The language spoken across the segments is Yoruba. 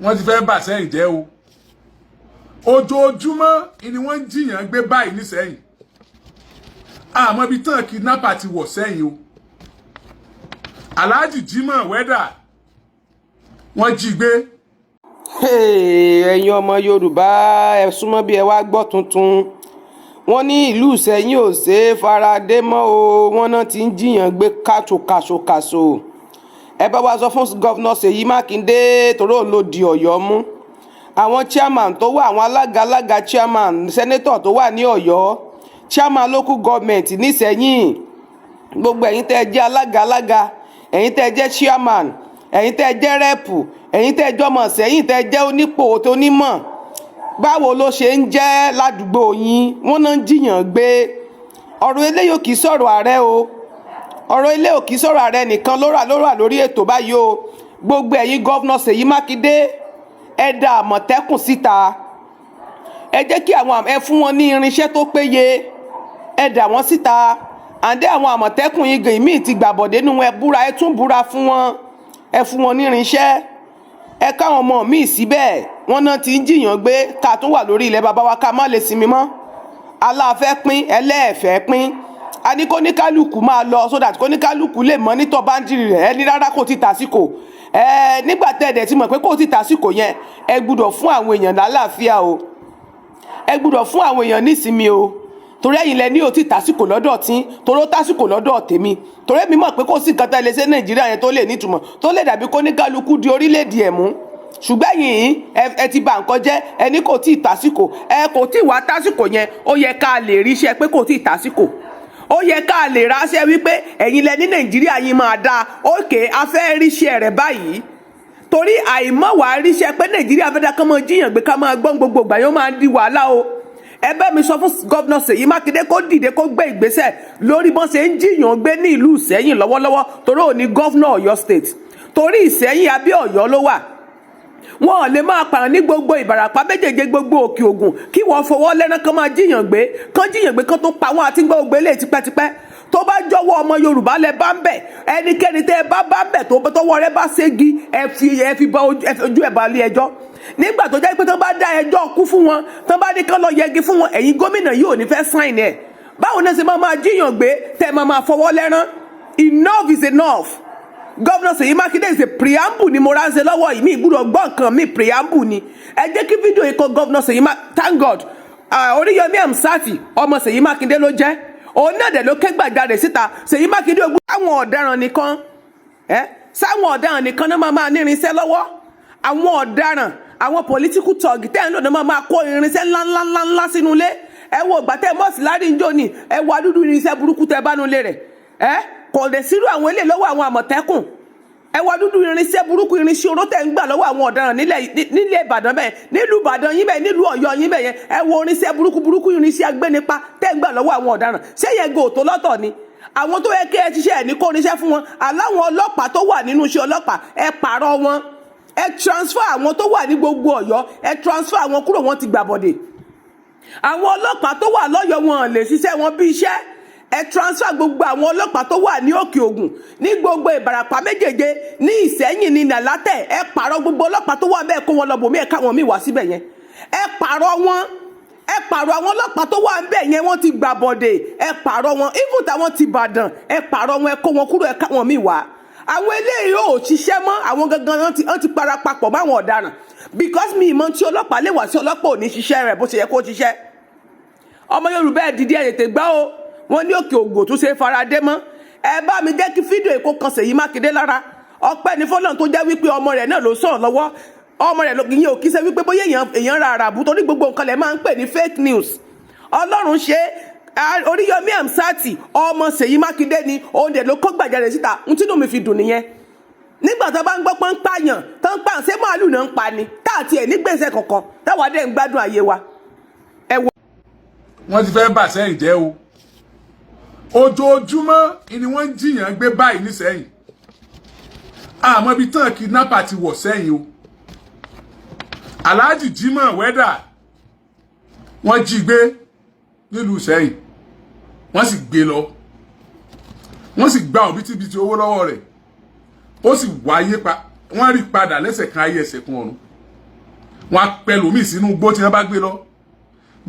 wọ́n ti fẹ́ bà sẹ́yìn jẹ́ o ojoojúmọ́ ni wọ́n ń jiyàn gbé báyìí ní sẹ́yìn àmọ́ ibi tán kidnapper ti wọ̀ sẹ́yìn o Alhaji Jimoh wẹ́dà wọ́n jí gbé. ẹ̀yin ọmọ Yorùbá ẹ súnmọ́ bí ẹ wá gbọ́ tuntun wọ́n ní ìlú Ìṣẹ̀yìn ò ṣe é faradé mọ́ o wọ́n náà ti ń jiyàn gbé kàṣokàṣokàṣo ẹ bá wa sọ fún gọ́vnà Seyi Makinde torí òun ló di Ọ̀yọ́ mú àwọn chairman tó wà àwọn alága chairman senator tó wà ní Ọ̀yọ́ chairman local government níṣẹ̀yìn gbogbo ẹ̀yin tẹ́ jẹ́ alága ẹ̀yin tẹ́ jẹ́ chairman ẹ̀yin tẹ́ jẹ́ rẹ́pù ẹ̀yin tẹ́ jọmọ Ìṣẹ̀yìn tẹ́ jẹ́ onípò tó nímọ̀ báwo ló ṣe ń jẹ́ ládùúgbò yín wọ́n náà ń jiyàn gbé ọ̀rọ̀ eléyìí kì í sọ̀rọ̀ ààrẹ o ọ̀rọ̀ eléyìí kì í sọ̀rọ̀ ààrẹ nìkan ló wà lórí ètò báyìí o gbogbo ẹ̀yin gọ́vnà Seyi Makinde ẹ dá Àmọ̀tẹ́kùn síta ẹ jẹ́ kí àwọn ẹ fún wọn ní irinṣẹ́ tó péye ẹ dá wọn síta àǹdẹ́ àwọn Àmọ̀tẹ́kùn yìí gan ìmíì ti gbàbọ̀dé nínú ẹ búra ẹ tún búra fún wọn ẹ fún wọn ní irinṣẹ́ ẹ káwọn ọmọ míì síbẹ̀ wọ́n náà ti ń jiyàn gbé ká tún wà lórí ilẹ̀ bàbá wa ká má lè sinmi mọ́ aláàfẹ́ pín ẹlẹ́ẹ̀fẹ́ pín a ní kóníkálùkù máa lọ so that kóníkálùkù lè mọ nítọ́ báńdìrì rẹ̀ ẹ ní rárá kò ti tàsíkò nígbà tẹ̀dẹ̀ ti mọ̀ pé kò ti tàsíkò yẹn ẹ gbúdọ̀ fún àwọn èèyàn lálàáfíà o ẹ gbúdọ̀ fún àwọn èèyàn nísinmi o torí ẹ̀yin lẹ ní ò ti tàsíkò lọ́dọ̀ tí toró tàsíkò lọ́dọ̀ tèmi torí èmi mọ̀ pé kò sí nǹkan tá lè ṣe Nàìjíríà yẹn tó lè nítumọ̀ tó lè dàbí kóníkálùkù di orílẹ̀-èdè ẹ̀ mú ṣùgbọ́n yìí ẹ ti bà nǹkan jẹ́ ẹni kò tí ì tàsíkò ẹ kò tí ì wá tàsíkò yẹn ó yẹ ká lè rí iṣẹ́ pé kò tí ì tàsíkò ó yẹ ká lè ráṣẹ́ wípé ẹ̀yin lẹ ní Nàìjíríà yín máa dáa òkè a fẹ́ ríṣẹ́ rẹ̀ báyìí torí àìmọ̀wá ríṣẹ́ pé Nàìjíríà fẹ́ dá kán máa jíyàn gbé ká máa gbọ́n gbogbo ìgbà yóò máa di wàhálà o ẹ bá mi sọ fún gọ́vnà Seyi Makinde kó dìde kó gbé ìgbésẹ̀ lórí bọ́n ṣe ń jiyàn gbé ní ìlú Ìṣẹ̀yìn lọ́wọ́lọ́wọ́ torí òní gọ́vnà Ọ̀yọ́ state torí Ìṣẹ̀yìn abẹ́ Ọ̀yọ́ ló wà wọn ò lè máa pààyàn ní gbogbo Ìbàràpá méjèèjì gbogbo Òkè Ògùn kí wọ́n fọwọ́ lẹ́rán kán máa jiyàn gbé kán tó pa wọn àti gbogbo eléyìí tipẹ́tipẹ́ tó bá jọ̀wọ́ ọmọ Yorùbá lẹ bá ń bẹ̀ ẹnikẹ́ni tẹ́ ẹ bá ń bẹ̀ tó tọwọ́ rẹ bá ségi ẹ fi bá ojú ẹ̀ bá lé ẹjọ́ nígbà tó jẹ́ pé tó bá dá ẹjọ́ kú fún wọn tó bá ní kán lọ yẹgi fún wọn ẹ̀yin gómìnà yìí ò ní fẹ́ sáìn ẹ̀ báwo náà ṣe máa jiyàn gbé tẹ́ máa fọwọ́ lẹ́rán enough is enough. Governor Seyi Makinde is a preamble ni mo ránṣẹ́ lọ́wọ́ yìí mi ìgbúdọ̀ gbọ́ nǹkan mi preamble ni ẹ jẹ́ kí fídíò yìí kọ Governor Seyi Makinde thank God Oríyọmí Amsati ọmọ Seyi Makinde ló jẹ́ òun náà dẹ̀ ló ké gbàjarè síta Seyi Makinde ogun sáwọn ọ̀daràn nìkan sáwọn ọ̀daràn nìkan náà máa nírinṣẹ́ lọ́wọ́ àwọn ọ̀daràn àwọn political thug tẹ́ ẹ̀ ń lò náà máa kó irinṣẹ́ ńláńláńlá sínú ilé ẹ wo ìgbà tẹ́ mọ́ọ̀sì láàrin ìjọ ni ẹ wo adúdú irinṣẹ́ burúkú tẹ́ bá nulẹ̀ rẹ̀ kò lè sírú àwọn ilé lọ́wọ́ àwọn Àmọ̀tẹ́kùn ẹ wá dúdú irinṣẹ́ burúkú irinṣẹ́ oró tẹ̀ ń gbà lọ́wọ́ àwọn ọ̀daràn nílẹ̀ Ìbàdàn bẹ́ẹ̀ nílùú Ìbàdàn yín bẹ́ẹ̀ nílùú Ọ̀yọ́ yín bẹ́ẹ̀ yẹn ẹ wo irinṣẹ́ burúkú irinṣẹ́ agbénipa tẹ̀ ń gbà lọ́wọ́ àwọn ọ̀daràn ṣé yẹn gò tó lọ́tọ̀ ni àwọn tó yẹ kí ẹ ṣiṣẹ́ ẹ̀ ní kó irinṣẹ́ fún wọn aláwọn ọlọ́pàá tó wà nínú iṣẹ́ ọlọ́pàá ẹ pààrọ̀ wọn ẹ transfer àwọn tó wà ní gbogbo Ọ̀yọ́ ẹ transfer àwọn kúrò wọn ti gbàbọ̀dè àwọn ọlọ́pàá tó wà lọ́yọ̀ wọn lè ṣiṣẹ́ wọn bí iṣẹ́ ẹ transfer gbogbo àwọn ọlọ́pàá tó wà ní Òkè Ògùn ní gbogbo Ìbàràpá méjèèjì ní Ìṣẹ̀yìn ní Nàlátẹ̀ ẹ pààrọ̀ gbogbo ọlọ́pàá tó wà bẹ́ẹ̀ kó wọn lọ bòmí ẹ káwọn míì wá síbẹ̀ yẹn ẹ pààrọ̀ àwọn ọlọ́pàá tó wà bẹ́ẹ̀ yẹn wọ́n ti gbàbọ̀dè ẹ pààrọ̀ wọn even táwọn ti Ìbàdàn ẹ pààrọ̀ wọn ẹ kó wọn kúrò ẹ káwọn míì wá àwọn eléyìí ò ṣiṣẹ́ mọ́ àwọn gangan wọ́n ti parapapọ̀ máwọn ọ̀daràn because mi ìmọ̀ tí ọlọ́pàá lè wá sí ọlọ́pàá ò ní ṣiṣẹ́ rẹ̀ bó ṣe yẹ kó ṣiṣẹ́ ọmọ Yorùbá ẹ̀ dìde ẹ̀ tètè gbá o wọ́n ní Òkè Ògùn tó ṣe faradé mọ́ ẹ bá mi jẹ́ kí fídíò èkó kan Seyi Makinde lára ọpẹ́ ní fọ́lọ́run tó jẹ́ wípé ọmọ rẹ̀ náà ló sọ̀rọ̀ lọ́wọ́ ọmọ rẹ̀ ìyẹn ò kí ṣe wípé bóyá èèyàn ra àràbù torí gbogbo nǹkan lẹ̀ máa ń pè ní fake news Ọlọ́run ṣe Oríyọmí Amsati ọmọ Seyi Makinde ni òun dẹ̀ ló kó gbàjarè síta ń tínú mi fi dùn nìyẹn nígbà tó bá ń gbọ́ pọ́n ń pààyàn tó ń pààyàn ṣé màálù náà ń pa ni táàtì ẹ̀ nígbèsè kankan táwa dẹ̀ ń gbádùn ayé wa ẹ wo. wọ́n ti fẹ́ bà sẹ́yìn jẹ́ o ojoojúmọ́ ni wọ́n ń jiyàn gbé báyìí ní Ìṣẹ̀yìn àmọ́ ibi tán kidnapper ti wọ̀ sẹ́yìn o Alhaji Jimoh wẹ́dà wọ́n jí gbé nílùú Ìṣẹ̀yìn wọ́n sì gbé lọ wọ́n sì gba òbítíbitì owó lọ́wọ́ rẹ̀ ó sì wáyé wọ́n rí padà lẹ́sẹ̀ kan ayé ẹsẹ̀ kan ọ̀run wọ́n pẹ̀lòmí sínú igbó tí wọ́n bá gbé lọ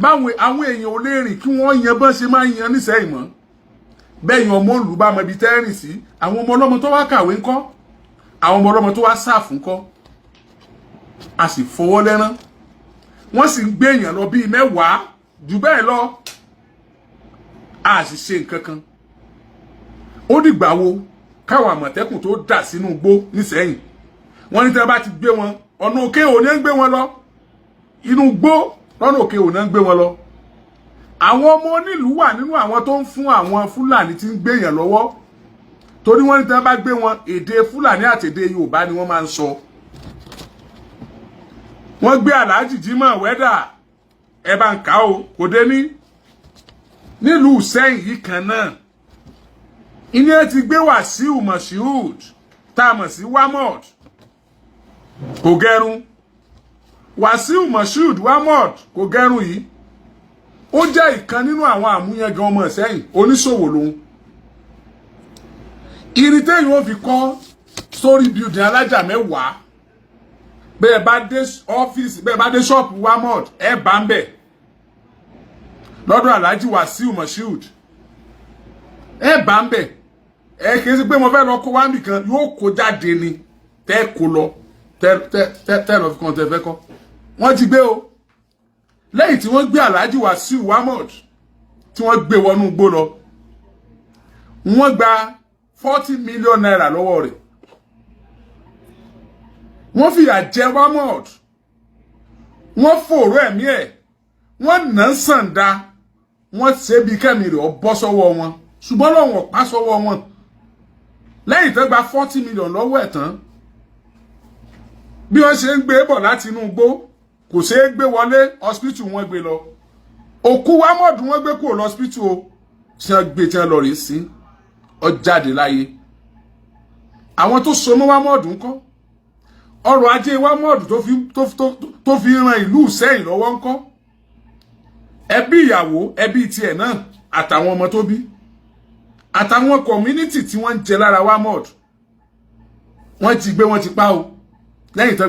báwọn àwọn èèyàn ò lè rìn kí wọ́n yan bọ́n ṣe máa yan nísẹ̀yìn mọ́ bẹ́ẹ̀ yan ọmọ ìlú bá mọ ibi tẹ́rìn sí àwọn ọmọ ọlọ́mọ tó wá kàwé ńkọ́ àwọn ọmọ ọlọ́mọ tó wá sáàfù ńkọ́ a sì fọwọ́ lẹ́rán wọ́n sì ń gbé èèyàn lọ bíi 10 jù bẹ́ẹ̀ lọ a sì ṣe nǹkan kan ó dìgbà wo káwọn àmọ̀tẹ́kùn tó dà sínú igbó nísẹ̀yìn wọ́n ní tí wọ́n bá ti gbé wọn ọ̀nà òkè òní ń gbé wọn lọ inú igbó lọ́nà òkè òní ń gbé wọn lọ àwọn ọmọ onílùú wà nínú àwọn tó ń fún àwọn Fúlàní tí ń gbé èèyàn lọ́wọ́ torí wọ́n ní tí wọ́n bá gbé wọn èdè Fúlàní àti èdè Yorùbá ni wọ́n máa ń sọ wọ́n gbé Alhaji Jimoh Wẹ́dà ẹ bá ń kà ó kò dé ní nílùú Ìṣẹ́yìn yìí kan náà iná ti gbé Wàsíù Moshood tá a mọ̀ sí Wamod kò gẹrun Wàsíù Moshood Wamod kò gẹrun yìí ó jẹ́ ìkan nínú àwọn àmúyangàn ọmọ Ìṣẹ́yìn oníṣòwò lòun irítẹ́yìn ó fi kọ́ story building alájà 10 bẹ́ẹ̀ bá dé ọ́fíìsì bẹ́ẹ̀ bá dé ṣọ́ọ̀pù Wamod ẹ bá ń bẹ̀ lọ́dọ̀ Alhaji Wàsíù Moshood ẹ bá ń bẹ̀ ẹ kìí sí pé mo fẹ́ lọ kó wá nìkan yóò kó jáde ni tẹ́ kó lọ tẹ́ lọ fi kan tẹ́ fẹ́ kọ́ wọ́n ti gbé o lẹ́yìn tí wọ́n gbé Alhaji Wàsíù Wamod tí wọ́n gbé wọnú igbó lọ wọ́n gba 40 million naira lọ́wọ́ rẹ̀ wọ́n fìyà jẹ Wamod wọ́n fòrò ẹ̀mí ẹ̀ wọ́n nà ń sàǹdà wọ́n ṣe bí kẹ́mi rẹ̀ ọ bọ́ sọ́wọ́ wọn ṣùgbọ́n lọ́wọ́ pa sọ́wọ́ wọn lẹ́yìn tó gba 40 million lọ́wọ́ ẹ̀ tán bí wọ́n ṣe ń gbé bọ̀ láti inú igbó kò ṣe é gbé wọlé hospital wọ́n gbé lọ òkú Wamod wọ́n gbé kúrò lọ hospital o tí wọ́n gbé tí wọ́n lọ rí sí ó jáde láyé àwọn tó so mọ́ Wamod ńkọ́ ọrọ̀ ajé Wamod tó fi ran ìlú Ìṣẹ́yìn lọ́wọ́ ńkọ́ ẹbí ìyàwó ẹbí tiẹ̀ náà àtàwọn ọmọ tó bí àtàwọn community tí wọ́n ń jẹ lára Wamod wọ́n ti gbé wọ́n ti pa o lẹ́yìn tó